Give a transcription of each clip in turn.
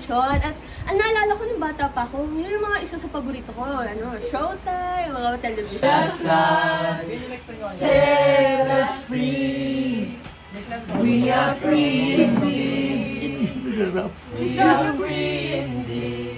graduation. At ang naalala ko nung bata pa ako, yun yung mga isa sa paborito ko. Showtime, mga television. Set us free. We are free indeed. We are free indeed.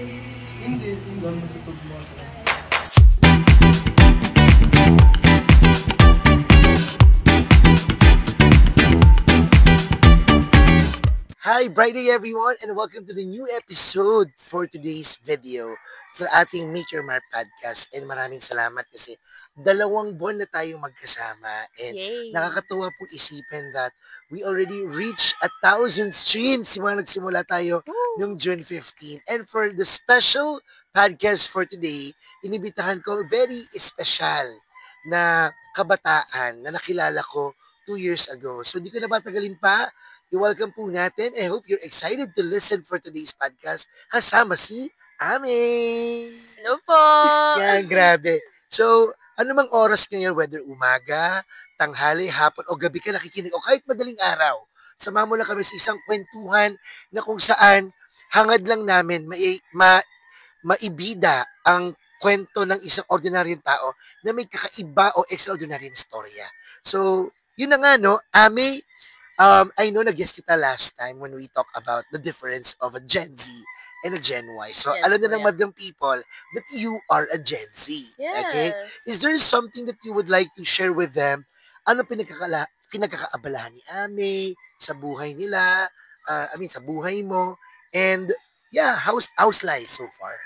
Hi, bright day everyone, and welcome to the new episode for today's video for ating Meet Your Mark podcast. And maraming salamat kasi 2 buwan na tayong magkasama. And nakakatuwa pong isipin that we already reached 1,000 streams simula nagsimula tayo noong June 15. And for the special podcast for today, inibitahan ko very special na kabataan na nakilala ko 2 years ago. So di ko na patagalin pa. I-welcome po natin. I hope you're excited to listen for today's podcast. Kasama si Ame. Hello po! Yan, grabe. So, anumang oras ngayon, whether umaga, tanghali, hapon, o gabi ka nakikinig, o kahit madaling araw, sama mo lang kami sa isang kwentuhan na kung saan hangad lang namin maibida ang kwento ng isang ordinaryong tao na may kakaiba o extraordinary na storya. So, yun na nga, no? Ame, I know nag-guess kita last time when we talk about the difference of a Gen Z and a Gen Y. So, Yes, alam na ng kuya. madam people that you are a Gen Z. Okay? Yes. Is there something that you would like to share with them? Ano pinagkakaabalahan ni Ame sa buhay nila? Sa buhay mo? And, yeah, how's life so far?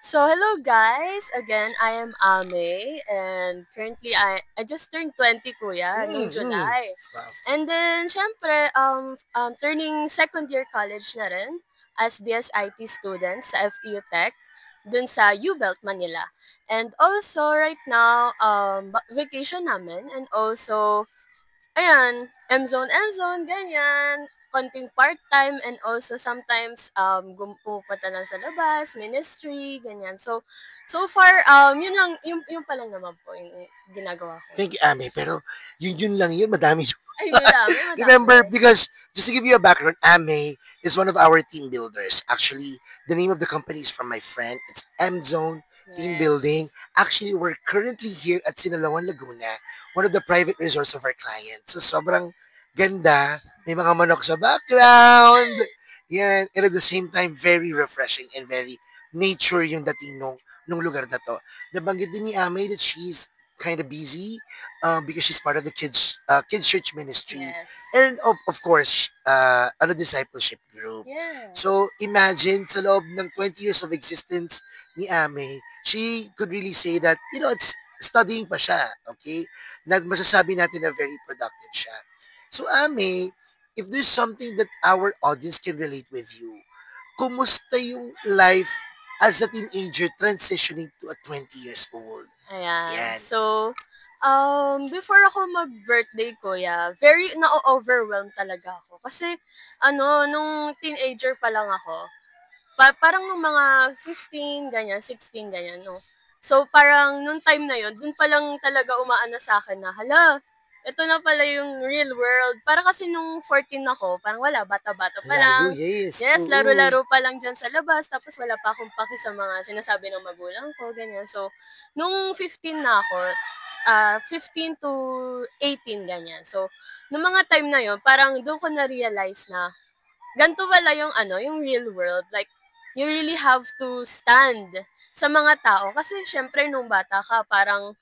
So, hello guys! Again, I am Ame, and currently, I just turned 20, kuya, noong July. Wow. And then, syempre, turning second year college na rin as BSIT student sa FEU Tech, dun sa UBelt, Manila. And also, right now, vacation namin, and also, ayan, M-Zone, ganyan, konting part-time, and also sometimes pupunta lang sa labas, ministry, ganyan. So far, yun lang, yung pa lang naman po yung ginagawa ko. Thank you, Ame. Pero yun lang yun, madami. Ay, madami. Remember, because just to give you a background, Ame is one of our team builders. Actually, the name of the company is from my friend. It's M-Zone Team Building. Actually, we're currently here at Sinaloan, Laguna, one of the private resorts of our clients. So, sobrang ganda. May mga manok sa background. Yan. And at the same time, very refreshing and very nature yung dating nung lugar na to. Nabanggit din ni Ame that she's kind of busy because she's part of the kids church ministry. Yes. And of course, a discipleship group. Yeah. So, imagine, sa loob ng 20 years of existence ni Ame, she could really say that, it's studying pa siya, okay? Na masasabi natin na very productive siya. So, Ame, if there's something that our audience can relate with you, kumusta yung life as a teenager transitioning to a 20 years old? Ayan. Yan. So, before ako mag-birthday, kuya, very na-overwhelmed talaga ako. Kasi, nung teenager pa lang ako, parang nung mga 15, ganyan, 16, ganyan, no? So, parang nung time na yun, dun pa lang talaga umaano sa akin na, hala, ito na pala yung real world. Para kasi nung 14 ako, parang wala, bata-bata pa lang. Yes. Yes, Oo. laro-laro pa lang dyan sa labas. Tapos wala pa akong paki sa mga sinasabi ng magulang ko, ganyan. So, nung 15 na ako, 15 to 18, ganyan. So, nung mga time na yun, parang doon ko na-realize na, ganito pala yung, yung real world. Like, you really have to stand sa mga tao. Kasi, syempre, nung bata ka, parang,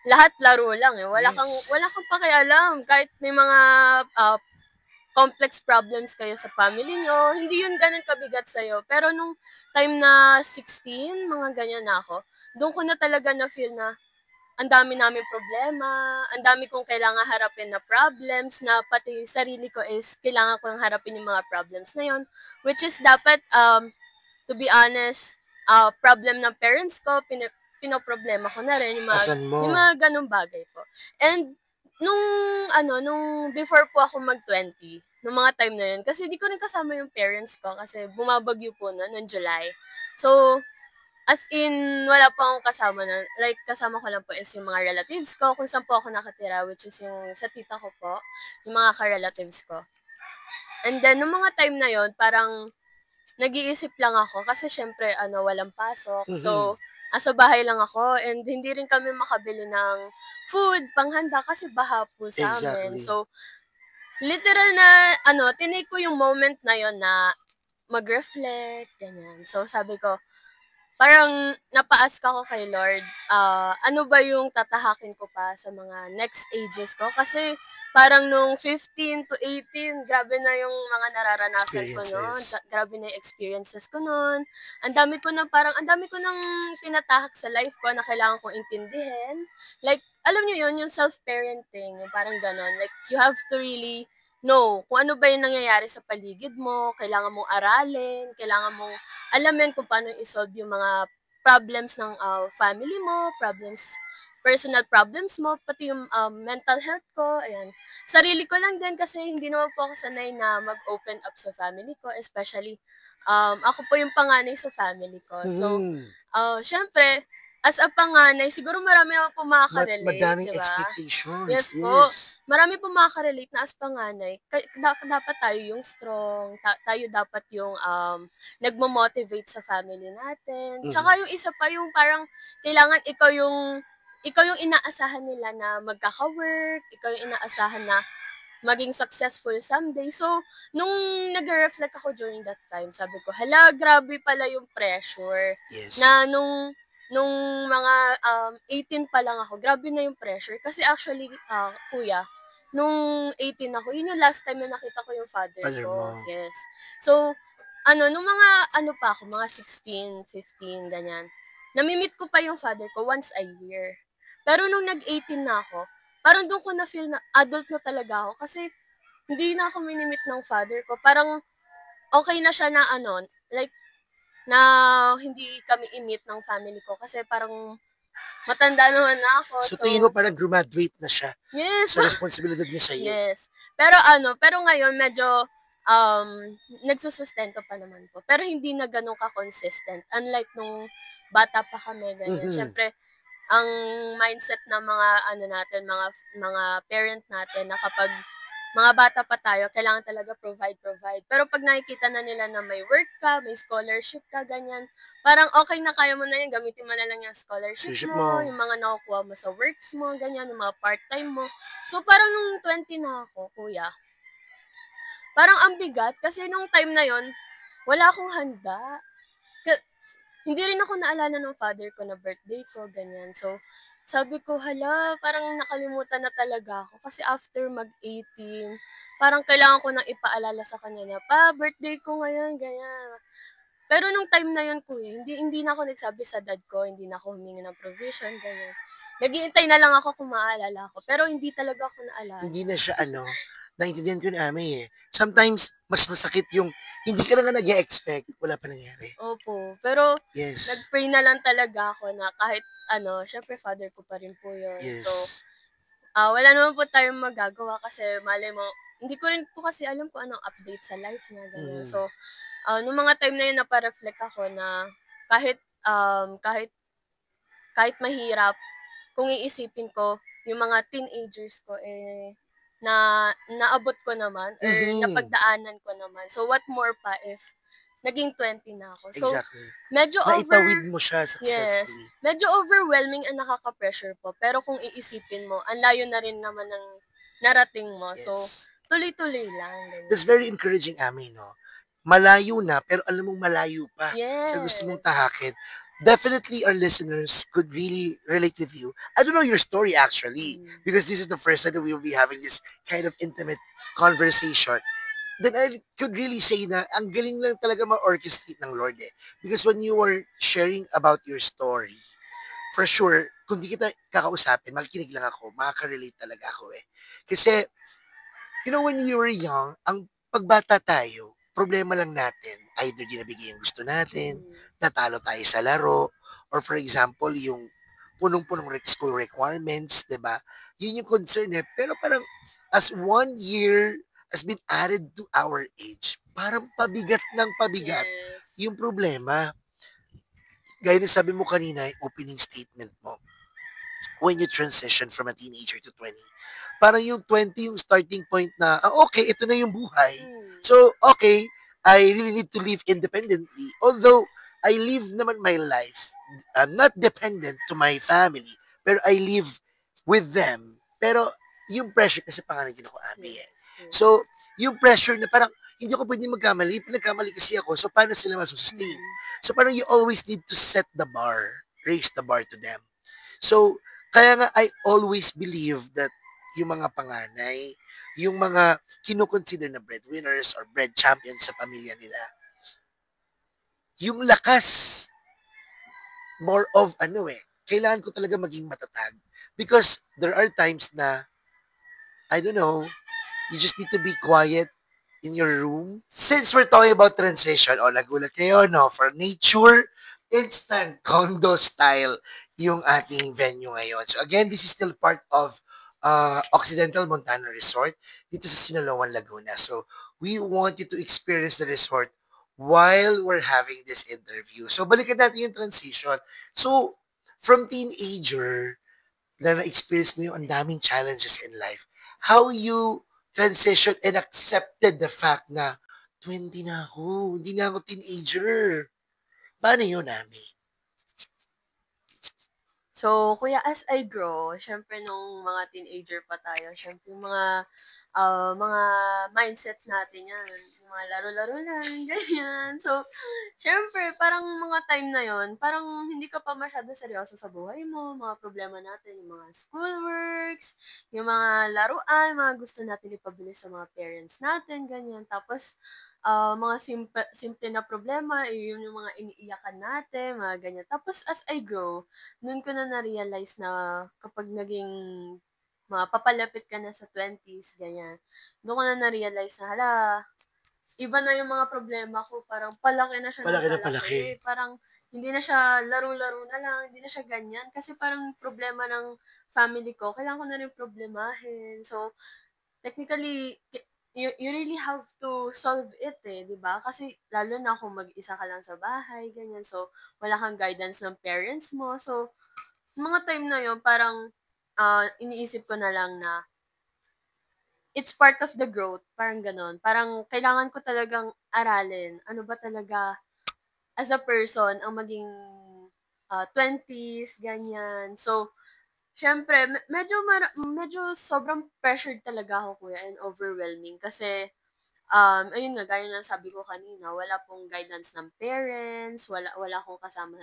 lahat laro lang eh. Wala kang pakialam. Kahit may mga complex problems kayo sa family nyo, hindi yun ganun kabigat sa'yo. Pero nung time na 16, mga ganyan na ako, doon ko na talaga na-feel na ang dami namin problema, ang dami kong kailangan harapin na problems, na pati sarili ko is kailangan kong harapin yung mga problems na yun. Which is dapat, to be honest, problem ng parents ko, pinoproblema ko na rin yung mga ganung bagay po. And nung before po ako mag-20, nung mga time na yun, kasi di ko rin kasama yung parents ko kasi bumabagyo po noong July. So, as in, wala pa akong kasama na, like, kasama ko lang po is yung mga relatives ko, kung saan po ako nakatira, which is yung sa tita ko po, yung mga ka-relatives ko. And then, nung mga time na yon, parang nag-iisip lang ako kasi siyempre walang pasok. So, asa bahay lang ako and hindi rin kami makabili ng food, panghanda kasi baha po sa amin. Exactly. So, literal na tinake ko yung moment na yon na mag-reflect, ganyan. So, sabi ko, parang napa-ask ako kay Lord, ano ba yung tatahakin ko pa sa mga next ages ko? Kasi parang nung 15 to 18, grabe na yung mga nararanasan ko noon. Experiences. Grabe na yung experiences ko noon. Ang dami ko nang tinatahak sa life ko na kailangan kong intindihin. Like, alam niyo yun, yung self-parenting, yung parang ganon. Like, you have to really know kung ano ba yung nangyayari sa paligid mo, kailangan mong aralin, kailangan mong alamin kung paano i-solve yung mga problems ng family mo, personal problems mo, pati yung mental health ko, ayan. Sarili ko lang din kasi hindi naman po ako sanay na mag-open up sa family ko, especially ako po yung panganay sa family ko. So, syempre, as a panganay, siguro marami naman po makaka-relate, Madaming di ba? expectations. Yes po. Marami po makaka-relate na as panganay. Dapat tayo yung strong, tayo dapat yung nagmo-motivate sa family natin. Tsaka yung isa pa yung parang kailangan ikaw yung inaasahan nila na magkaka-work, ikaw yung inaasahan na maging successful someday. So, nung nag-reflect ako during that time, sabi ko, hala, grabe pala yung pressure. Yes. Na nung mga 18 pa lang ako, grabe na yung pressure. Kasi actually, kuya, nung 18 ako, yun yung last time na nakita ko yung father ko. Mo. Yes. So, nung mga, pa ako, mga 16, 15, ganyan, namimit ko pa yung father ko once a year. Pero nung nag-18 na ako, parang doon ko na-feel na adult na talaga ako kasi hindi na ako minimit ng father ko. Parang okay na siya na like, na hindi kami i-meet ng family ko kasi parang matanda naman na ako. So, tingin mo parang graduate na siya yes, sa responsibilidad niya sa iyo? yes. Pero ngayon medyo nagsusustento pa naman po. Pero hindi na ganun ka-consistent. Unlike nung bata pa kami, ganyan. Siyempre, ang mindset ng mga natin, mga parent natin na kapag mga bata pa tayo, kailangan talaga provide. Pero pag nakikita na nila na may work ka, may scholarship ka, ganyan, parang okay na, kaya mo na yan, gamitin mo na lang yung scholarship mo, yung mga nakukuha mo sa works mo, ganyan, yung mga part-time mo. So, parang nung 20 na ako, kuya, parang ang bigat kasi nung time na yon wala akong handa. Hindi rin ako naalala ng father ko na birthday ko, ganyan. So, sabi ko, hala, parang nakalimutan na talaga ako. Kasi after mag-18, parang kailangan ko nang ipaalala sa kanya na, pa, birthday ko ngayon, ganyan. Pero nung time na yun, kuya, hindi na ako nagsabi sa dad ko, hindi na ako humingi ng provision, ganyan. Nag-iintay na lang ako kung maalala ko. Pero hindi talaga ako naalala. Hindi na siya naintindihan ko ni Ame sometimes, mas masakit yung hindi ka na nga nag-expect, wala pa nangyari. Opo. Pero, yes, nag-pray na lang talaga ako na kahit syempre father ko pa rin po yun. Yes. So, wala naman po tayong magagawa kasi malay mo, hindi ko rin po kasi alam kung anong update sa life niya. Ganyan. So, nung mga time na yun, napareflect ako na kahit mahirap, kung iisipin ko, yung mga teenagers ko, na naabot ko naman or napagdaanan ko naman. So, what more pa if naging 20 na ako. So, exactly. medyo Naitawid mo siya successfully. Yes. Medyo overwhelming ang nakaka-pressure po. Pero kung iisipin mo, ang layo na rin naman ng narating mo. Yes. So, tuloy-tuloy lang. Ganyan. That's very encouraging, Ame, no? Malayo na, pero alam mong malayo pa sa gusto mong tahakin. Definitely, our listeners could really relate with you. I don't know your story, actually, because this is the first time that we will be having this kind of intimate conversation. Then I could really say na ang galing lang talaga ma-orchestrate ng Lord eh. Because when you were sharing about your story, for sure, kung di kita kakausapin, makikinig lang ako, makaka-relate talaga ako eh. Kasi, you know, when you were young, ang pagbata tayo, problema lang natin, either di nabigay yung gusto natin, natalo tayo sa laro, or for example, yung punong-punong school requirements, diba? Yun yung concern eh. Pero parang, as 1 year has been added to our age, parang pabigat ng pabigat yung problema. Gaya na sabi mo kanina, yung opening statement mo, when you transition from a teenager to 20, parang yung 20 yung starting point na, okay, ito na yung buhay. So, okay, I really need to live independently. Although, I live naman my life, not dependent to my family, pero I live with them. Pero, yung pressure, kasi pangalan din ako Ami Yes, eh. yes. So, yung pressure na parang, hindi ako pwede magkamali, nagkamali kasi ako, so paano sila masusustain? Mm. So, parang you always need to set the bar, raise the bar to them. So, kaya nga I always believe that yung mga panganay, yung mga kinukonsider na breadwinners or bread champions sa pamilya nila, yung lakas, more of kailangan ko talaga maging matatag. Because there are times na, I don't know, you just need to be quiet in your room. Since we're talking about transition, nagulat kayo, no? For nature, instant condo style yung ating venue ngayon. So again, this is still part of Occidental Montana Resort dito sa Sinaloan, Laguna. So we want you to experience the resort while we're having this interview. So balikan natin yung transition. So from teenager na na-experience mo yung ang daming challenges in life, how you transition and accepted the fact na 20 na ako, hindi na ako teenager. Paano yun, Ami? So, kuya, as I grow, syempre nung mga teenager pa tayo, syempre yung mga mindset natin yan, yung mga laro-laro lang, ganyan. So, syempre, parang mga time na yon parang hindi ka pa masyado seryoso sa buhay mo, mga problema natin, yung mga schoolworks, yung mga laruan, mga gusto natin ipabili sa mga parents natin, ganyan. Tapos, mga simple na problema, yun yung mga iniiyakan natin, mga ganyan. Tapos, as I grow, nun ko na na-realize na kapag naging papalapit ka na sa 20s, ganyan. Doon ko na na-realize na, hala, iba na yung mga problema ko. Parang palaki na siya ng Palaki na palaki. palaki. Parang hindi na siya laro-laro na lang, hindi na siya ganyan. Kasi parang problema ng family ko, kailangan ko na rin problemahin. So, technically, you really have to solve it di ba? Kasi lalo na kung mag-isa ka lang sa bahay, ganyan. So, wala kang guidance ng parents mo. So, mga time na yun, parang iniisip ko na lang na it's part of the growth, parang ganon. Parang kailangan ko talagang aralin. Ano ba talaga as a person ang maging 20s, ganyan. So, syempre, medyo sobrang pressured talaga ako, kuya, and overwhelming. Kasi, ayun nga, gaya ng sabi ko kanina, wala pong guidance ng parents, wala akong kasama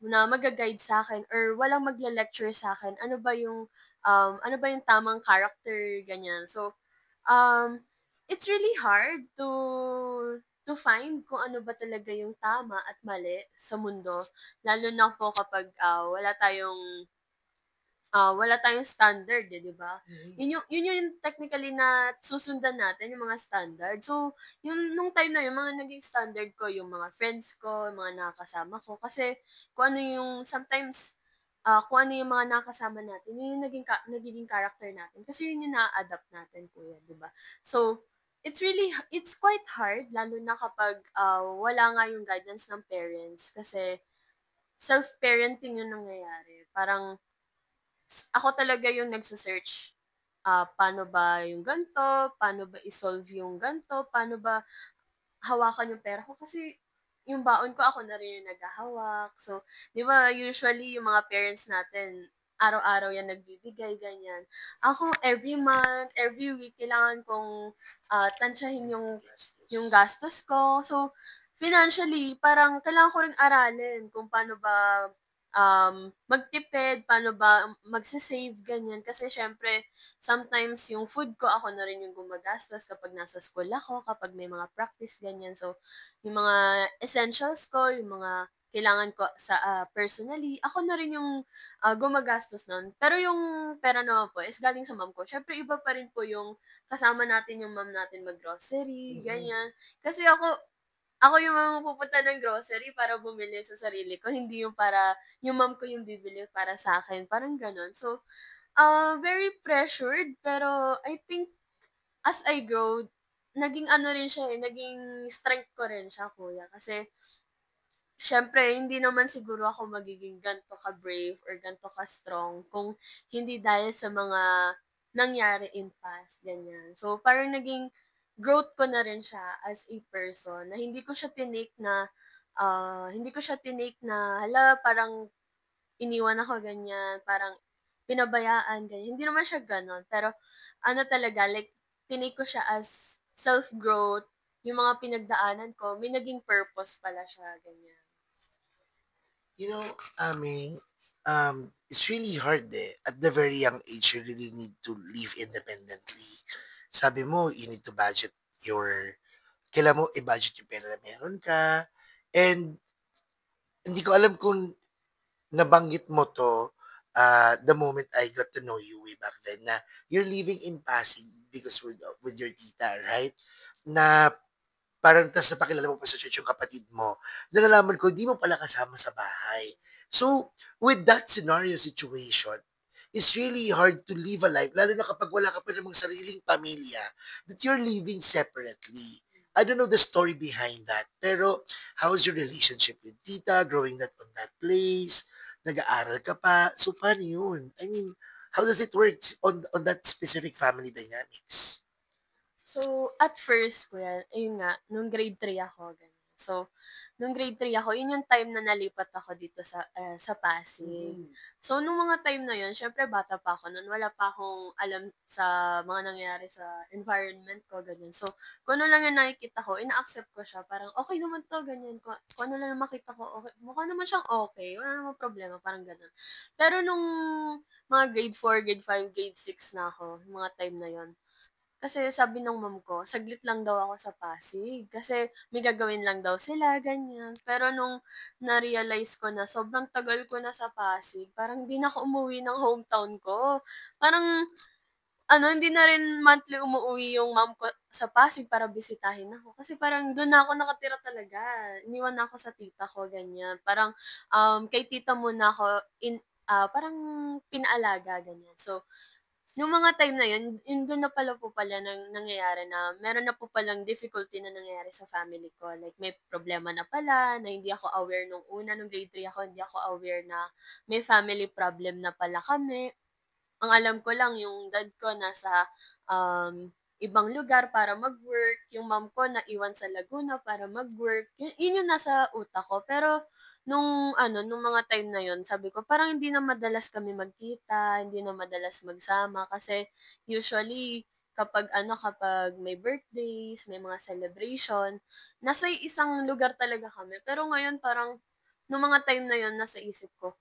na maga-guide sa akin or walang magle-lecture sa akin ano ba yung tamang character, ganyan. So, it's really hard to find kung ano ba talaga yung tama at mali sa mundo. Lalo na po kapag wala tayong standard, di ba? Yun yung technically na susundan natin, yung mga standard. So, nung time na yun, mga naging standard ko, yung mga friends ko, yung mga nakakasama ko. Kasi, sometimes, kung ano yung mga nakasama natin, yun yung nagiging character natin. Kasi yun yung na-adapt natin, kuya, di ba? So, it's quite hard, lalo na kapag wala nga yung guidance ng parents. Kasi, self-parenting yung nangyayari. Parang, ako talaga yung nagse-search. Paano ba yung ganito? Paano ba i-solve yung ganito? Paano ba hawakan yung pera ko? Kasi yung baon ko, ako na rin yung naghahawak. So, di ba, usually, yung mga parents natin, araw-araw yan nagbibigay, ganyan. Ako, every month, every week, kailangan kong tansyahin yung gastos ko. So, financially, parang kailangan ko rin aralin kung paano ba magtipid, paano ba magse-save, ganyan. Kasi syempre, sometimes yung food ko, ako na rin yung gumagastos kapag nasa school ako, kapag may mga practice, ganyan. So, yung mga essentials ko, yung mga kailangan ko personally, ako na rin yung gumagastos nun. Pero yung pera naman po is galing sa mom ko. Syempre, iba pa rin po yung kasama natin yung mom natin mag-grocery, ganyan. Kasi ako yung pupunta ng grocery para bumili sa sarili ko, hindi yung para yung mom ko yung bibili para sa akin, parang gano'n. So, very pressured, pero I think as I grow, naging ano rin siya naging strength ko rin siya, kuya. Kasi, siyempre, hindi naman siguro ako magiging ganito ka-brave or ganito ka-strong kung hindi dahil sa mga nangyari in past, ganyan. So, parang growth ko na rin siya as a person na hindi ko siya tinake na, hala parang iniwan ako ganyan, parang pinabayaan ganyan, hindi naman siya gano'n. Pero ano talaga like tinake ko siya as self-growth, yung mga pinagdaanan ko may naging purpose pala siya, ganyan. You know, Aming, it's really hard eh. At the very young age, you really need to live independently. Sabi mo, you need to budget your, kailangan mo i-budget yung pera na meron ka. And hindi ko alam kung nabanggit mo 'to, the moment I got to know you way back then na you're living in Pasig because with your tita, right? Na parang tas napakilala mo pa sa church yung kapatid mo, na nalaman ko di mo pala kasama sa bahay. So, with that scenario situation, it's really hard to live a life, lalo na kapag wala ka pa namang sariling pamilya, that you're living separately. I don't know the story behind that, pero how's your relationship with tita, growing that on that place, nag-aaral ka pa, so paano yun? I mean, how does it work on that specific family dynamics? So, at first kuya, ayun nga, nung grade 3 ako, ganyan. So, nung grade 3 ako, yun yung time na nalipat ako dito sa Pasig. Mhm. So, nung mga time na yun, syempre bata pa ako nun, wala pa akong alam sa mga nangyayari sa environment ko, ganyan. So, kung ano lang yung nakikita ko, ina-accept ko siya. Parang, okay naman 'to, ganyan. Kung ano lang yung makita ko, okey mukha naman siyang okay, wala namang problema, parang gano'n. Pero nung mga grade 4, grade 5, grade 6 na ako, yung mga time na yun, kasi sabi nung mom ko, saglit lang daw ako sa Pasig. Kasi may gagawin lang daw sila, ganyan. Pero nung na-realize ko na sobrang tagal ko na sa Pasig, parang di na ako umuwi ng hometown ko. Parang, ano, hindi na rin monthly umuwi yung mom ko sa Pasig para bisitahin ako. Kasi parang doon na ako nakatira talaga. Iniwan na ako sa tita ko, ganyan. Parang, kay tita muna ako parang pinaalaga, ganyan. So, nung mga time na yun, yun dun na pala po pala nangyayari na meron na po palang difficulty na nangyayari sa family ko. Like may problema na pala, na hindi ako aware nung una, nung grade 3 ako, hindi ako aware na may family problem na pala kami. Ang alam ko lang yung dad ko nasa, ibang lugar para mag-work, yung mom ko naiwan sa Laguna para mag-work, yun yung nasa utak ko. Pero nung ano, nung mga time na yun sabi ko parang hindi na madalas kami magkita, hindi na madalas magsama kasi usually kapag may birthdays, may mga celebration, nasa isang lugar talaga kami. Pero ngayon parang nung mga time na yun nasa isip ko,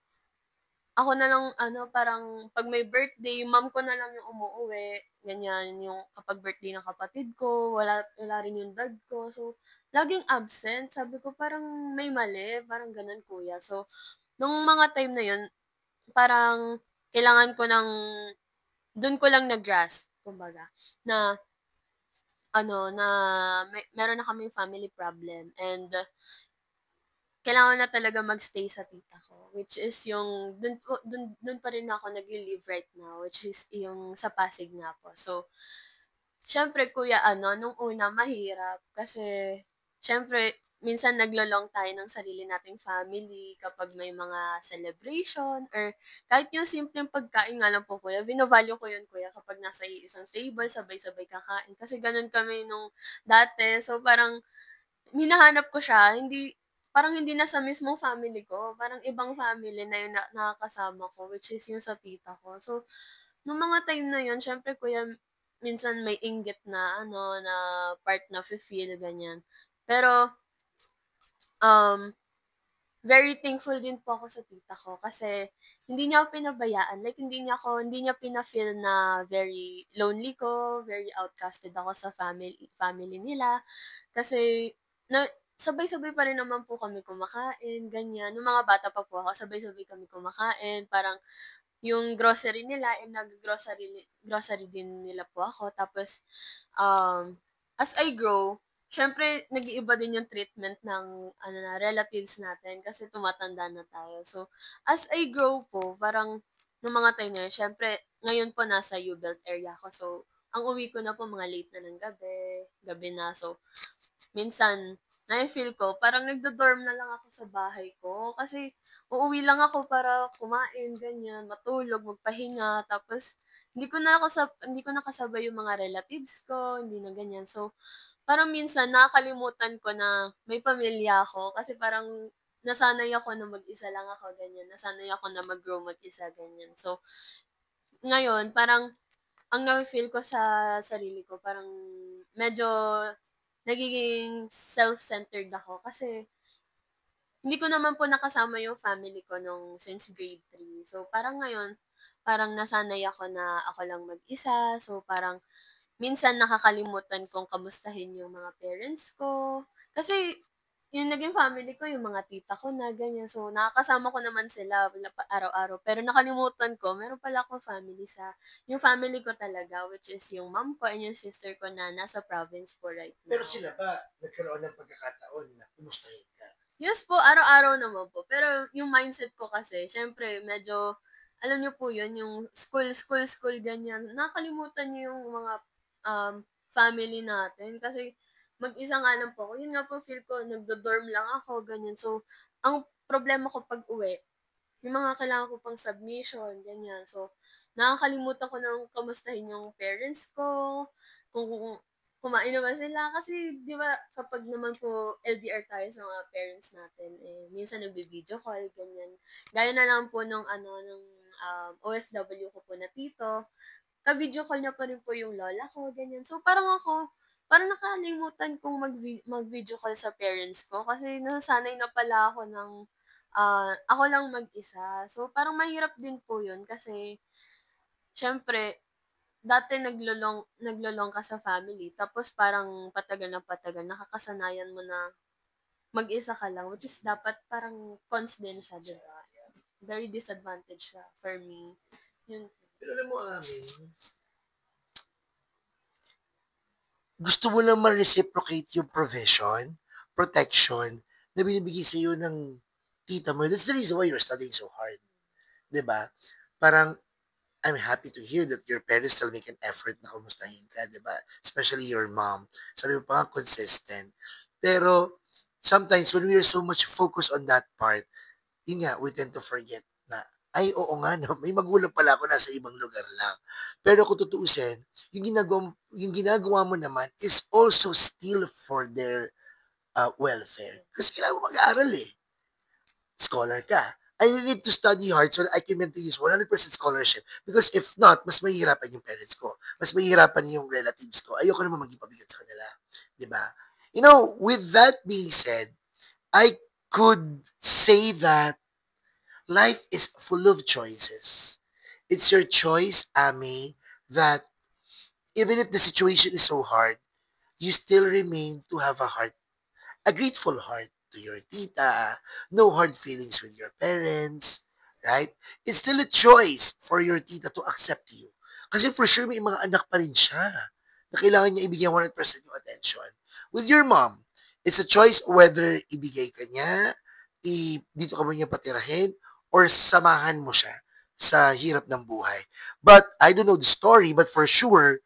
ako na lang ano, parang 'pag may birthday, mom ko na lang yung umuuwi, ganyan. Yung kapag birthday ng kapatid ko, wala rin yung dad ko. So, laging absent. Sabi ko, "Parang may mali." Parang gano'n, kuya. So, nung mga time na yun, parang kailangan ko ng dun ko lang na-grasp kumbaga na ano, na meron na kaming family problem and kailangan na talaga mag-stay sa tita ko, which is yung dun pa rin ako nagle-live right now, which is yung sa Pasig nga po. So, siyempre kuya ano, nung una mahirap kasi siyempre minsan naglo-long tayo ng sarili nating family kapag may mga celebration or kahit yung simpleng pagkain nga lang po kuya, vino-value ko yun kuya kapag nasa iisang table, sabay-sabay kakain. Kasi ganun kami nung dati. So, parang hinahanap ko siya, parang hindi na sa mismong family ko, parang ibang family na yung nakakasama ko, which is yung sa tita ko. So, nung mga time na yun, siyempre kuya, minsan may inggit na ano, na part na feel ganyan. Pero, um, very thankful din po ako sa tita ko kasi hindi niya ako pinabayaan. Like, hindi niya pina-feel na very lonely ko, very outcasted ako sa family nila. Kasi na sabay-sabay pa rin naman po kami kumakain, ganyan. Nung mga bata pa po ako, sabay-sabay kami kumakain. Parang yung grocery nila, grocery din nila po ako. Tapos, as I grow, siyempre nag-iiba din yung treatment ng ano na, relatives natin kasi tumatanda na tayo. So, as I grow po, parang nung mga time na yun, siyempre ngayon po nasa U-Belt area ako. So, ang uwi ko na po mga late na ng gabi na. So, minsan nafi-feel ko parang nagdo-dorm na lang ako sa bahay ko kasi uuwi lang ako para kumain, ganyan, matulog, magpahinga, tapos hindi ko nakasabay yung mga relatives ko, hindi na ganyan. So, parang minsan nakakalimutan ko na may pamilya ako kasi parang nasanay ako na mag-isa lang ako, ganyan. Nasanay ako na mag-grow mag-isa, ganyan. So, ngayon parang ang nafi-feel ko sa sarili ko parang medyo nagiging self-centered ako kasi hindi ko naman po nakasama yung family ko nung since grade 3. So, parang ngayon, parang nasanay ako na ako lang mag-isa. So, parang minsan nakakalimutan kong kamustahin yung mga parents ko. Kasi yung naging family ko, yung mga tita ko na ganyan. So, nakakasama ko naman sila araw-araw. Pero nakalimutan ko, meron pala akong family yung family ko talaga, which is yung mom ko and yung sister ko na nasa province po right now. Pero sila ba nagkaroon ng pagkakataon na kumustahin ka? Yes po, araw-araw naman po. Pero yung mindset ko kasi, syempre, medyo, alam niyo po yun, yung school, ganyan. Nakakalimutan niyo yung mga family natin. Kasi, mag-isa nga lang po ako. Yun nga po, feel ko, nagdo-dorm lang ako, ganyan. So, ang problema ko pag uwi, yung mga kailangan ko pang submission, ganyan. So, nakakalimutan ko nang kamustahin yung parents ko, kung kumain naman sila. Kasi, di ba, kapag naman po LDR tayo sa mga parents natin, eh, minsan nagbi-video call, ganyan. Gaya na lang po nung OFW ko po na tito, ka-video call niya pa rin po yung lola ko, ganyan. So, parang nakalimutan kong mag-video call sa parents ko kasi nasanay na pala ako ako lang mag-isa. So, parang mahirap din po yun kasi, syempre, dati naglolong ka sa family, tapos parang patagal na patagal, nakakasanayan mo na mag-isa ka lang, which is dapat parang cons din siya, di ba? Very disadvantage siya for me. Yun. Pero alam mo, gusto mo lang ma-reciprocate yung provision, protection, na binibigay sa iyo ng tita mo. That's the reason why you're studying so hard. 'Di ba? Parang, I'm happy to hear that your parents still make an effort na kumustahin ka, 'di ba? Especially your mom. Sabi mo pa nga, consistent. Pero, sometimes when we are so much focused on that part, yun nga, we tend to forget na, ay, oo nga, no, may magulang pala ako nasa ibang lugar lang. Pero kung tutuusin, yung ginagawa mo naman is also still for their welfare. Kasi kailangan mo mag-aaral eh. Scholar ka. I need to study hard so that I can maintain this 100% scholarship. Because if not, mas mahihirapan yung parents ko. Mas mahihirapan yung relatives ko. Ayoko naman maging pabigat sa kanila. Diba? You know, with that being said, I could say that life is full of choices. It's your choice, Amy, that even if the situation is so hard, you still remain to have a grateful heart to your tita, no hard feelings with your parents, right? It's still a choice for your tita to accept you. Kasi for sure may mga anak pa rin siya na kailangan niya ibigay 100% yung attention. With your mom, it's a choice whether ibigay ka niya, dito ka mo niya patirahin, or samahan mo siya sa hirap ng buhay. But I don't know the story, but for sure,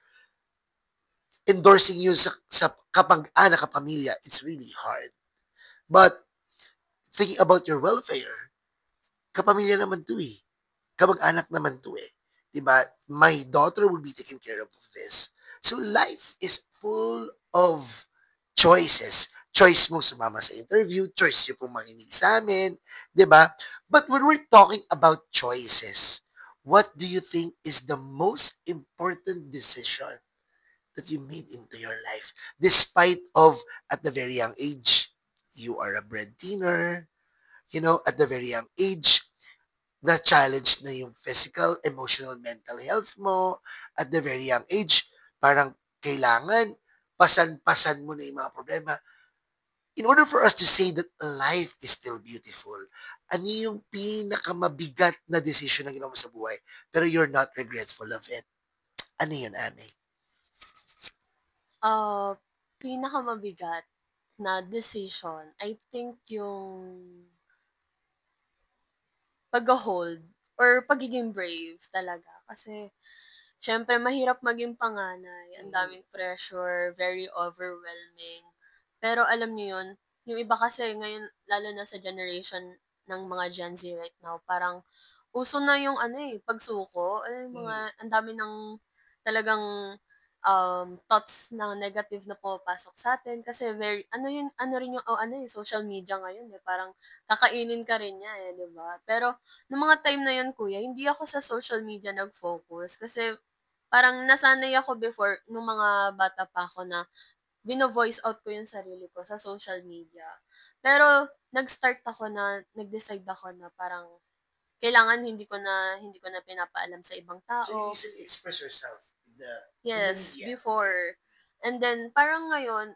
endorsing you sa kapag-anak, kapamilya, it's really hard. But thinking about your welfare, kapamilya naman to eh. Kamag-anak naman to eh. Diba? My daughter will be taken care of this. So life is full of choices. Choice mo sumama sa interview, choice nyo pong makinig sa amin, diba? But when we're talking about choices, what do you think is the most important decision that you made into your life? Despite of, at the very young age, you are a breadwinner, at the very young age, na-challenge na yung physical, emotional, mental health mo. At the very young age, parang kailangan, pasan-pasan mo na yung mga problema. In order for us to say that life is still beautiful, ano yung pinakamabigat na decision na ginawa mo sa buhay, pero you're not regretful of it? Ano yun, Amy? Pinakamabigat na decision, I think yung pag-hold or pagiging brave talaga. Kasi, syempre, mahirap maging panganay. Ang daming pressure, very overwhelming. Pero alam niyo yun, yung iba kasi ngayon, lalo na sa generation ng mga Gen Z right now, parang uso na yung ano, pagsuko. Alam mo yung mga ang dami ng talagang, thoughts na negative na pumapasok sa'tin kasi very ano rin yung social media ngayon, parang kakainin ka rin niya, 'di ba? Pero nung mga time na yun kuya, hindi ako sa social media nag-focus kasi parang nasanay ako before nung mga bata pa ako na vino-voice out ko yung sarili ko sa social media. Pero nag-decide ako na parang kailangan hindi ko na pinapaalam sa ibang So you tao. usually express yourself in the Yes, media. before. And then parang ngayon,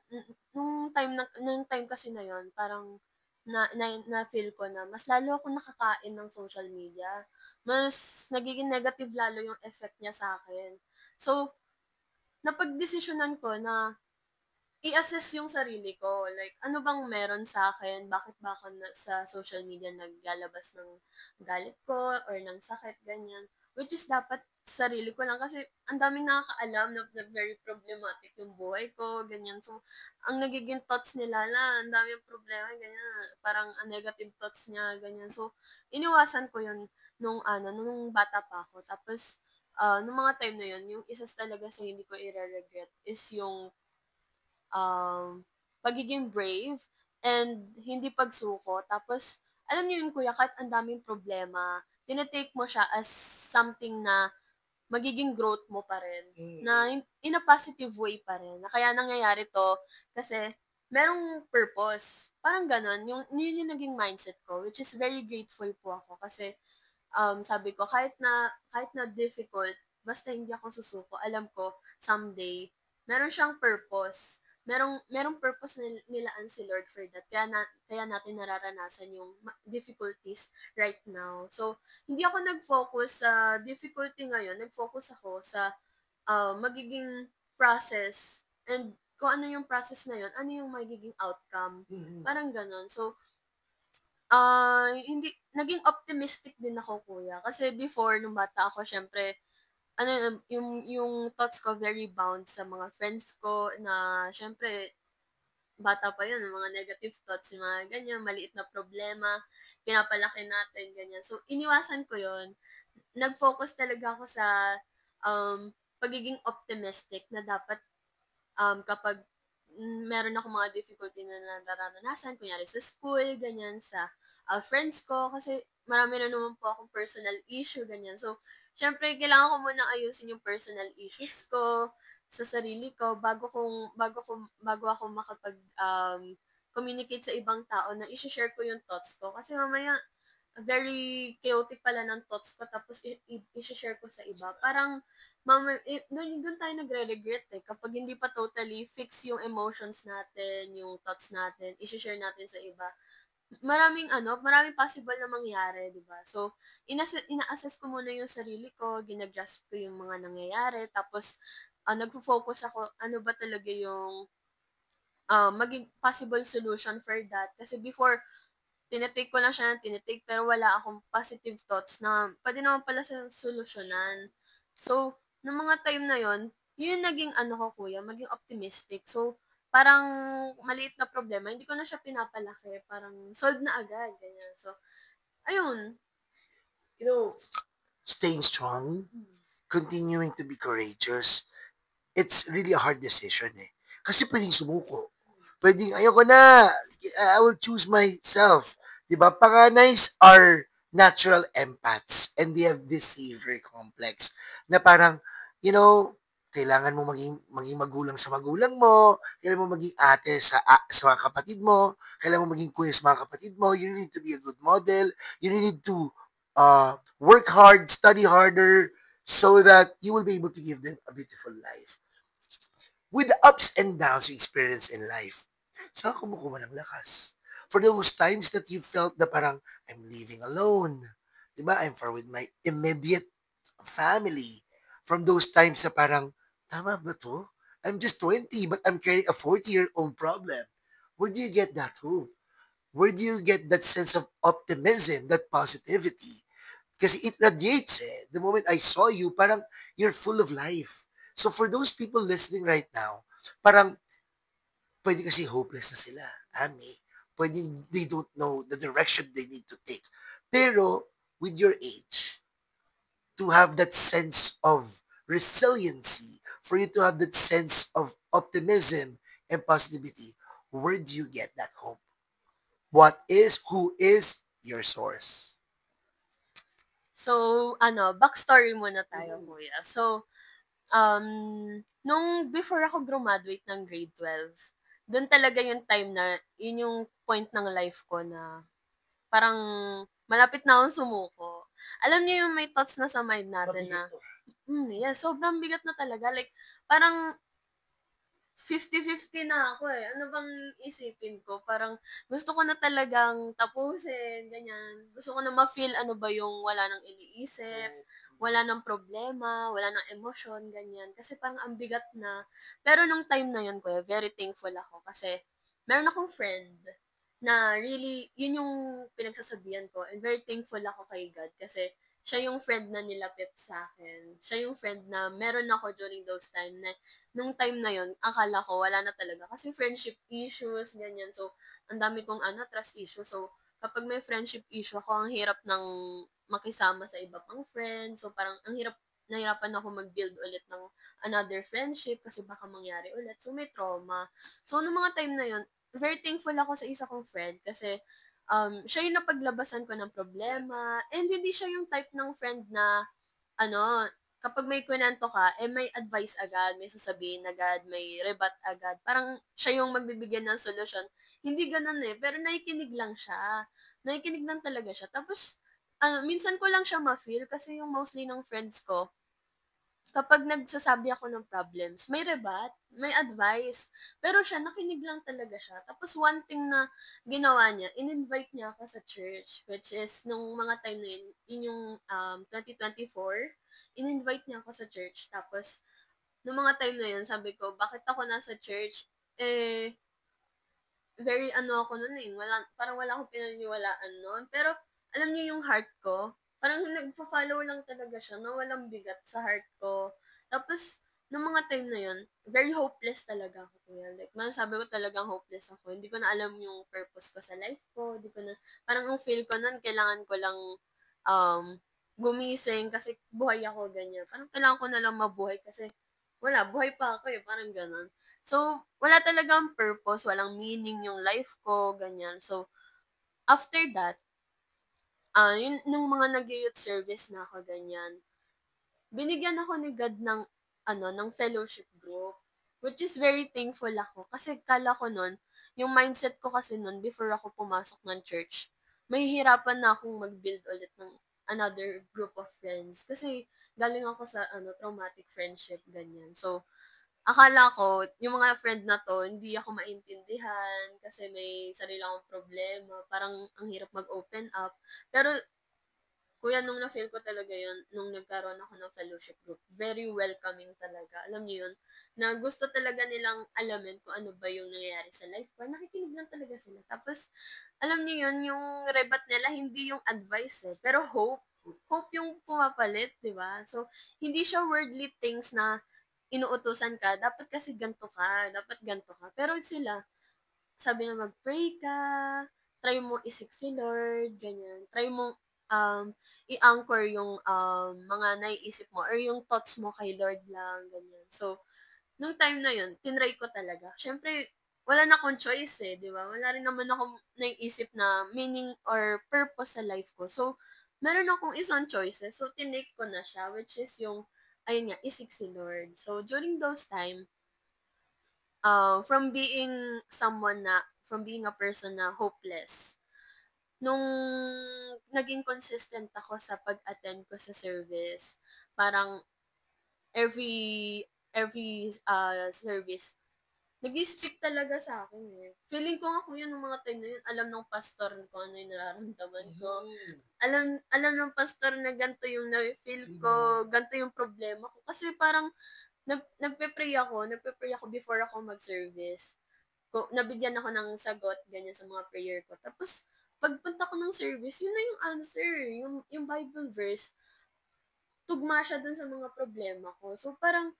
nung time kasi na yun, parang na-feel ko na mas lalo akong nakakain ng social media. Mas nagiging negative lalo yung effect niya sa akin. So, napagdesisyonan ko na i-assess yung sarili ko, like ano bang meron sa akin, bakit ba ako sa social media naglalabas ng galit ko or ng sakit, ganyan. Which is dapat sarili ko lang kasi ang daming nakakaalam na very problematic yung buhay ko, ganyan. So, ang nagiging thoughts nila na ang daming problema, ganyan. Parang ang negative thoughts niya, ganyan. So, iniwasan ko yun nung bata pa ako. Tapos, nung mga time na yun, yung isa talaga sa hindi ko i-regret is yung pagiging brave and hindi pagsuko. Tapos, alam niyo yun kuya, kahit ang daming problema, tinetake mo siya as something na magiging growth mo pa rin. Na in a positive way pa rin. Na kaya nangyayari to kasi merong purpose. Parang ganon. Yun yung naging mindset ko, which is very grateful po ako. Kasi sabi ko, kahit na difficult, basta hindi ako susuko, alam ko, someday, meron siyang purpose. Merong purpose nilaan si Lord for that. Kaya natin nararanasan yung difficulties right now. So, hindi ako nag-focus sa difficulty ngayon. Nag-focus ako sa magiging process and kung ano yung process na yun, ano yung magiging outcome. Parang ganon. So, hindi naging optimistic din ako kuya. Kasi before nung bata ako siyempre yung thoughts ko very bound sa mga friends ko na siyempre bata pa yun, mga negative thoughts, yung mga ganyan, maliit na problema, pinapalaki natin, ganyan. So, iniwasan ko yun. Nag-focus talaga ako sa pagiging optimistic na dapat kapag meron ako mga difficulty na nararanasan, kunyari sa school, ganyan, sa friends ko, kasi marami na naman po akong personal issue, ganyan. So, syempre, kailangan ko muna ayusin yung personal issues ko sa sarili ko bago ako makapag communicate sa ibang tao na i-share ko yung thoughts ko. Kasi mamaya, very chaotic pala ng thoughts ko tapos i-share ko sa iba. Parang doon tayo nagre-regret kapag hindi pa totally fix yung emotions natin, yung thoughts natin, i-share natin sa iba. Maraming possible na mangyari, 'di ba? So, ina-assess ko muna yung sarili ko, gina-grasp ko yung mga nangyayari, tapos nagfo-focus ako ano ba talaga yung maging possible solution for that. Kasi before tinetake ko lang siya ng tinetake pero wala akong positive thoughts na pwede naman pala siyang solusyonan. So, nung mga time na yon yun yung naging ano ko kuya, maging optimistic. So, parang maliit na problema, hindi ko na siya pinapalaki. Parang solve na agad. Ganyan. So, ayun. You know, staying strong, continuing to be courageous, it's really a hard decision eh. Kasi pwedeng sumuko. Pwedeng, ayoko na, I will choose myself. Diba? Panganays are natural empaths and they have this savior complex na parang, you know, kailangan mo maging magulang sa magulang mo, kailangan mo maging ate sa mga kapatid mo, kailangan mo maging kuya sa mga kapatid mo, you need to be a good model, you need to work hard, study harder, so that you will be able to give them a beautiful life with the ups and downs you experience in life, saan ka kumukuha ng lakas? For those times that you felt na parang, I'm living alone. Diba? I'm far with my immediate family. From those times na parang, tama ba to? I'm just 20, but I'm carrying a 40-year-old problem. Where do you get that hope? Where do you get that sense of optimism, that positivity? Kasi it radiates eh. The moment I saw you, parang you're full of life. So for those people listening right now, parang pwede kasi hopeless na sila. Ami. Pwede they don't know the direction they need to take. Pero with your age to have that sense of resiliency, for you to have that sense of optimism and positivity? Where do you get that hope? Who is your source? So, backstory muna tayo, kuya. So, nung before ako graduate ng grade 12, dun talaga yung time na, yun yung point ng life ko na parang malapit na akong sumuko. Alam niyo yung may thoughts na sa mind natin na, yeah, sobrang bigat na talaga. Like, parang 50-50 na ako eh. Ano bang isipin ko? Parang gusto ko na talagang tapusin, ganyan. Gusto ko na ma-feel ano ba yung wala nang iniisip, wala nang problema, wala nang emosyon, ganyan. Kasi parang ang bigat na. Pero nung time na yun, kuya, very thankful ako kasi meron akong friend na really, yun yung pinagsasabihan ko. And very thankful ako kay God kasi siya yung friend na nilapit sa akin. Siya yung friend na meron ako during those time na nung time na yon akala ko wala na talaga. Kasi friendship issues, ganyan. So, ang dami kong trust issues. So, kapag may friendship issue ako, ang hirap ng makisama sa iba pang friends. So, parang ang hirap, nahirapan ako mag-build ulit ng another friendship kasi baka mangyari ulit. So, may trauma. So, nung mga time na yon very thankful ako sa isa kong friend kasi siya yung napaglabasan ko ng problema. And hindi siya yung type ng friend na, kapag may kwento ka, may advice agad, may sasabihin agad, may rebat agad. Parang siya yung magbibigay ng solusyon. Hindi ganun eh, pero nakikinig lang siya. Nakikinig lang talaga siya. Tapos, minsan ko lang siya ma-feel kasi yung mostly ng friends ko, kapag nagsasabi ako ng problems, may rebat, may advice. Pero siya, nakinig lang talaga siya. Tapos one thing na ginawa niya, in-invite niya ako sa church, which is nung mga time na yun, yun yung 2024, in-invite niya ako sa church. Tapos, nung mga time na yun, sabi ko, bakit ako nasa church? Very ako nun eh, parang wala akong pinaniniwalaan nun. Pero, alam niyo yung heart ko, parang nagpa-follow lang talaga siya, no? Walang bigat sa heart ko. Tapos, nung mga time na yun, very hopeless talaga ako, kuya. Like, masasabi ko talagang hopeless ako. Hindi ko na alam yung purpose ko sa life ko. Hindi ko na, parang ang feel ko nun, kailangan ko lang um, gumising kasi buhay ako, ganyan. Parang kailangan ko na lang mabuhay kasi wala, buhay pa ako eh, parang ganon. So, wala talagang purpose, walang meaning yung life ko, ganyan. So, after that, yun, nung mga nag-youth service na ako, ganyan, binigyan ako ni God ng, ng fellowship group. Which is very thankful ako. Kasi kala ko nun, yung mindset ko kasi nun, before ako pumasok ng church, mahihirapan na akong mag-build ulit ng another group of friends. Kasi galing ako sa traumatic friendship, ganyan. So, akala ko, yung mga friend na to, hindi ako maintindihan kasi may sarili akong problema. Parang ang hirap mag-open up. Pero kuya, nung na-feel ko talaga yun, nung nagkaroon ako ng fellowship group, very welcoming talaga. Alam niyo yun, na gusto talaga nilang alamin kung ano ba yung nangyayari sa life ko. Nakikinig lang talaga sila. Tapos, alam niyo yun, yung rebat nila, hindi yung advice eh, pero hope. Hope yung pumapalit, di ba? So, hindi siya worldly things na inuutusan ka, dapat kasi ganto ka, dapat ganto ka. Pero sila, sabi na mag-pray ka, try mo isik si Lord, ganyan. Try mo i-anchor yung mga naiisip mo or yung thoughts mo kay Lord lang, ganyan. So, nung time na yun, tinry ko talaga. Siyempre, wala na akong choice eh, di ba? Wala rin naman akong naiisip na meaning or purpose sa life ko. So, meron akong isang choices. So, tinake ko na siya, which is yung, ayun nga, isik si Lord. So, during those time, from being a person na hopeless, nung naging consistent ako sa pag-attend ko sa service, parang every service, nag-speak talaga sa akin eh. Feeling ko nga kuya nung mga time na yun, alam ng pastor kung ano yung nararamdaman ko. Alam ng pastor na ganito yung na-feel ko, ganito yung problema ko. Kasi parang nagpe-pray ako before ako mag-service. Nabigyan ako ng sagot, ganyan sa mga prayer ko. Tapos, pagpunta ko ng service, yun na yung answer. Yung Bible verse, tugma siya dun sa mga problema ko. So, parang,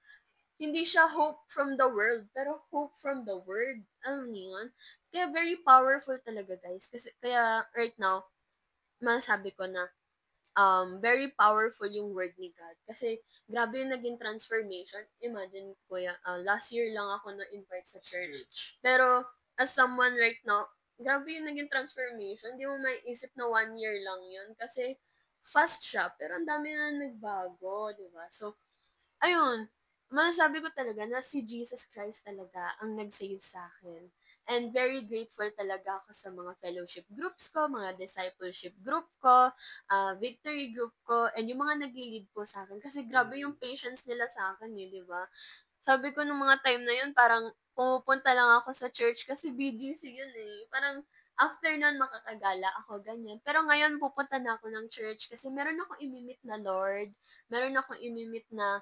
hindi siya hope from the world, pero hope from the word. Alam niyo yun? Kaya very powerful talaga, guys. Kasi, kaya right now, masabi ko na, very powerful yung word ni God. Kasi, grabe yung naging transformation. Imagine, kuya, last year lang ako na-invite sa church. Pero, as someone right now, grabe yung naging transformation. Hindi mo maiisip na 1 year lang yun. Kasi, fast siya, pero ang dami na nagbago, di ba? So, ayun, masasabi ko talaga na si Jesus Christ talaga ang nag-save sa akin. And very grateful talaga ako sa mga fellowship groups ko, mga discipleship group ko, victory group ko, and yung mga nag-lead po sa akin. Kasi grabe yung patience nila sa akin di ba? Sabi ko nung mga time na yun, parang pumupunta lang ako sa church kasi BGC yun Parang after nun, makakagala ako, ganyan. Pero ngayon, pupunta na ako ng church kasi meron akong imimit na Lord, meron akong imimit na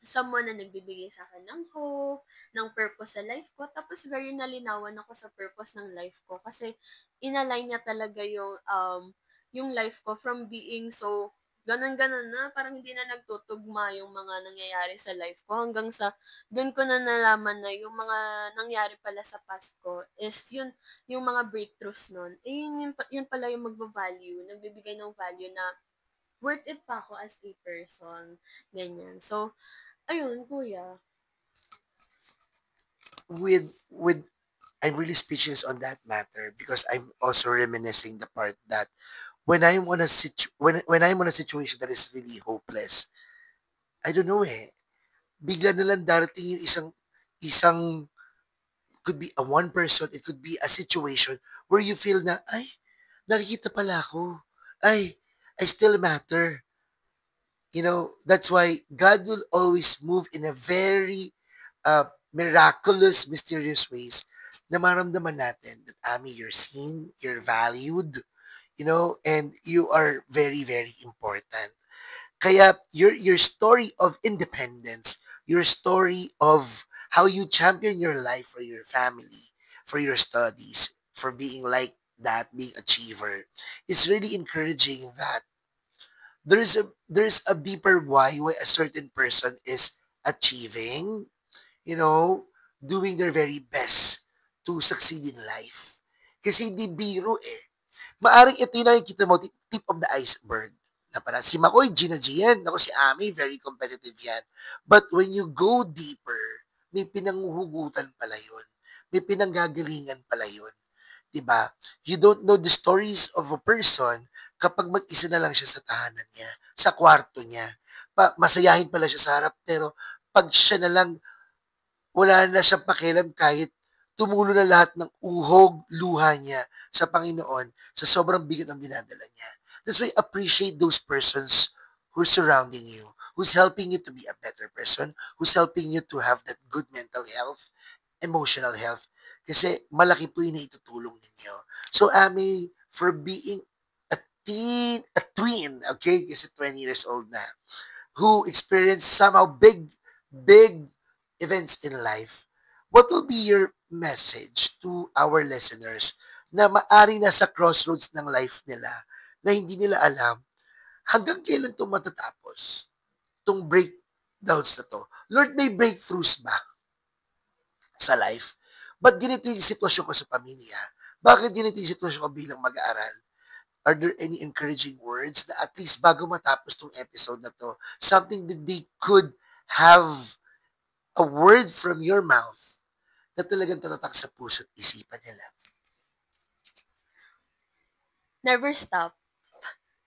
someone na nagbibigay sa akin ng hope, ng purpose sa life ko. Tapos very nalinawan ako sa purpose ng life ko kasi inalign niya talaga yung life ko from being so ganun-ganun na, parang hindi na nagtutugma yung mga nangyayari sa life ko hanggang sa doon ko na nalaman na yung mga nangyari pala sa past ko is yung mga breakthroughs nun. Yun pala yung magva-value, nagbibigay ng value na worth it pa ako as a person. Ganyan. So, ayun, kuya. With I'm really speechless on that matter because I'm also reminiscing the part that when I'm on a situation that is really hopeless, I don't know bigla na lang darating yung isang could be a one person, it could be a situation where you feel na ay nakikita pala ako. Ay, I still matter. That's why God will always move in a very miraculous, mysterious ways na maramdaman natin that, Ami, you're seen, you're valued, and you are very, very important. Kaya your story of independence, your story of how you champion your life for your family, for your studies, for being like that, being achiever, is really encouraging that there's a deeper why a certain person is achieving, you know, doing their very best to succeed in life. Kasi hindi biro Maaring ito yung nakikita mo, tip of the iceberg. Na para si Makoy, Gina G yan. Ako si Ami, very competitive yan. But when you go deeper, may pinanghuhugutan pala yun. May pinanggagalingan pala yun. Diba? You don't know the stories of a person kapag mag-isa na lang siya sa tahanan niya, sa kwarto niya. Masayahin pala siya sa harap, pero pag siya na lang, wala na siyang pakialam kahit tumulo na lahat ng uhog, luha niya sa Panginoon sa sobrang bigat ng dinadala niya. That's why appreciate those persons who's surrounding you, who's helping you to be a better person, who's helping you to have that good mental health, emotional health. Kasi malaki po yung naitutulong ninyo. So, Ami, for being a twin, okay, kasi 20 years old na, who experienced somehow big events in life, what will be your message to our listeners na maari na sa crossroads ng life nila na hindi nila alam hanggang kailan ito matatapos? Itong breakdowns na to. Lord, may breakthroughs ba sa life? Ba't ganito yung sitwasyon ko sa pamilya? Bakit ganito yung sitwasyon ko bilang mag-aaral? Are there any encouraging words na at least bago matapos tong episode na to, something that they could have a word from your mouth na talagang tatatak sa puso at isipan nila? Never stop.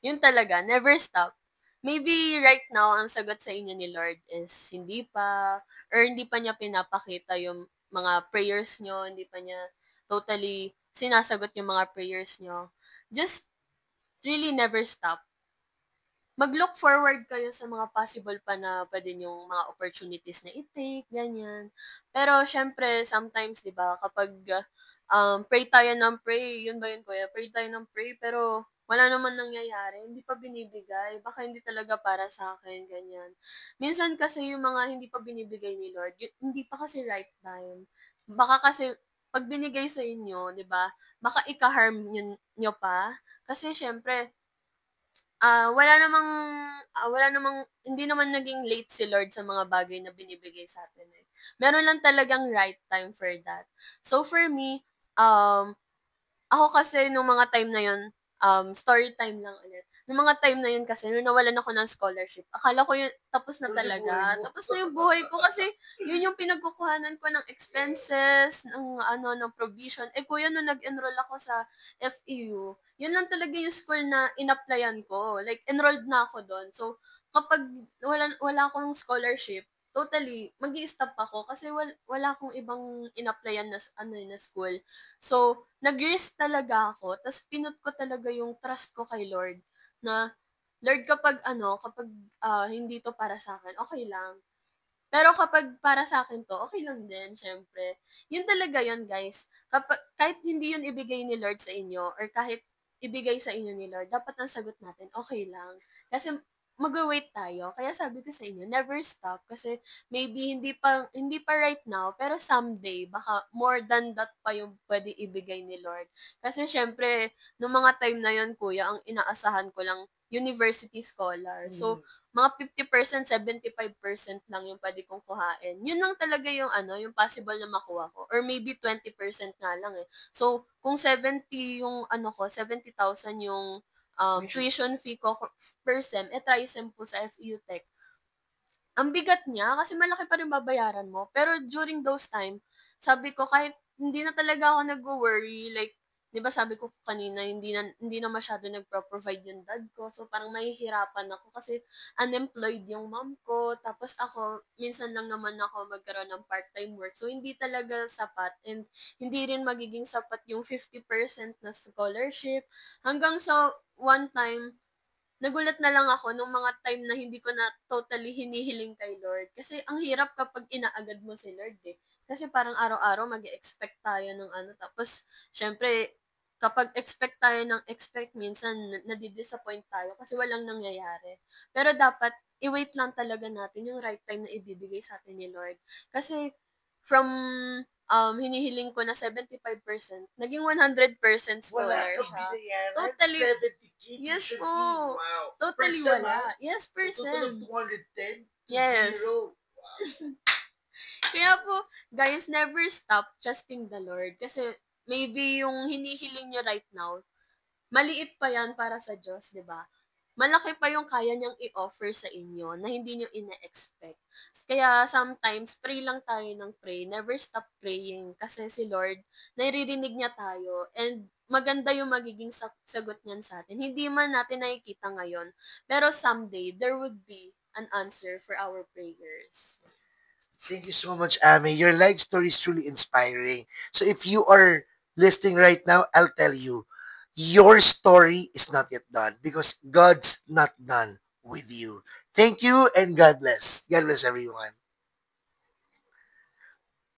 Yun talaga, never stop. Maybe right now, ang sagot sa inyo ni Lord is hindi pa, or hindi pa niya pinapakita yung mga prayers nyo, hindi pa niya totally sinasagot yung mga prayers nyo. Just really never stop. Mag-look forward kayo sa mga possible pa na pwede yung mga opportunities na i-take, ganyan. Pero, syempre, sometimes, di ba, kapag pray tayo ng pray, yun ba yun, kuya? Pray tayo ng pray, pero wala naman nangyayari, hindi pa binibigay, baka hindi talaga para sa akin, ganyan. Minsan kasi yung mga hindi pa binibigay ni Lord, hindi pa kasi right time. Baka kasi, pag binigay sa inyo, di ba, baka ika-harm nyo pa. Kasi, syempre, wala namang hindi naman naging late si Lord sa mga bagay na binibigay sa atin Meron lang talagang right time for that. So for me, ako kasi nung mga time na yun, story time lang ulit. Yung mga time na yun kasi, nung nawalan ako ng scholarship, akala ko yun, tapos na Tapos yung buhay talaga. mo. Tapos na yung buhay ko kasi yun yung pinagkukuhanan ko ng expenses, ng provision. Kuya, nung nag-enroll ako sa FEU, yun lang talaga yung school na in-applyan ko. Like, enrolled na ako doon. So, kapag wala akong scholarship, totally, mag stop ako kasi wala akong ibang in-applyan na school. So, nag-risk talaga ako, tas pinut ko talaga yung trust ko kay Lord na, Lord, kapag hindi to para sa akin, okay lang. Pero kapag para sa akin to, okay lang din, syempre. Yun talaga yun, guys. Kahit hindi yun ibigay ni Lord sa inyo, or kahit ibigay sa inyo ni Lord, dapat ang sagot natin, okay lang. Kasi mag-wait tayo. Kaya sabi ko sa inyo, never stop. Kasi maybe hindi pa right now, pero someday, baka more than that pa yung pwede ibigay ni Lord. Kasi syempre, nung mga time na yun, kuya, ang inaasahan ko lang, university scholar. So, mga 50%, 75% lang yung pwede kong kuhain. Yun lang talaga yung possible na makuha ko. Or maybe 20% nga lang eh. So, kung 70,000 yung tuition fee ko per sem, try sem po sa FEU Tech. Ang bigat niya kasi malaki pa rin babayaran mo. Pero during those time, sabi ko kahit hindi na talaga ako nagwo-worry, like 'di ba sabi ko kanina hindi na masyado nagpro-provide yung dad ko. So parang mahihirapan ako kasi unemployed yung mom ko. Tapos ako minsan lang naman ako magkaroon ng part-time work. So hindi talaga sapat and hindi rin magiging sapat yung 50% na scholarship. Hanggang sa one time nagulat na lang ako nung mga time na hindi ko na totally hinihiling kay Lord. Kasi ang hirap kapag inaagad mo si Lord eh. Kasi parang araw-araw mag-expect tayo ng tapos syempre kapag expect tayo ng expect minsan nadidisappoint tayo kasi walang nangyayari. Pero dapat i-wait lang talaga natin yung right time na ibibigay sa atin ni Lord. Kasi from hinihiling ko na 75%, naging 100% Wala scholar kang siya. binayaran? Totally, 70K yes tuition po. fee. Wow. Totally Per sem, wala. ah? Yes, A total of percent. 210 to Yes. 0. Kaya po, guys, never stop trusting the Lord. Kasi maybe yung hinihiling nyo right now, maliit pa yan para sa Diyos, di ba? Malaki pa yung kaya niyang i-offer sa inyo na hindi nyo ina-expect. Kaya sometimes, pray lang tayo ng pray. Never stop praying. Kasi si Lord, naririnig niya tayo. And maganda yung magiging sagot niyan sa atin. Hindi man natin nakikita ngayon. Pero someday, there would be an answer for our prayers. Thank you so much, Amy. Your life story is truly inspiring. So if you are listening right now, I'll tell you, your story is not yet done because God's not done with you. Thank you and God bless. God bless everyone.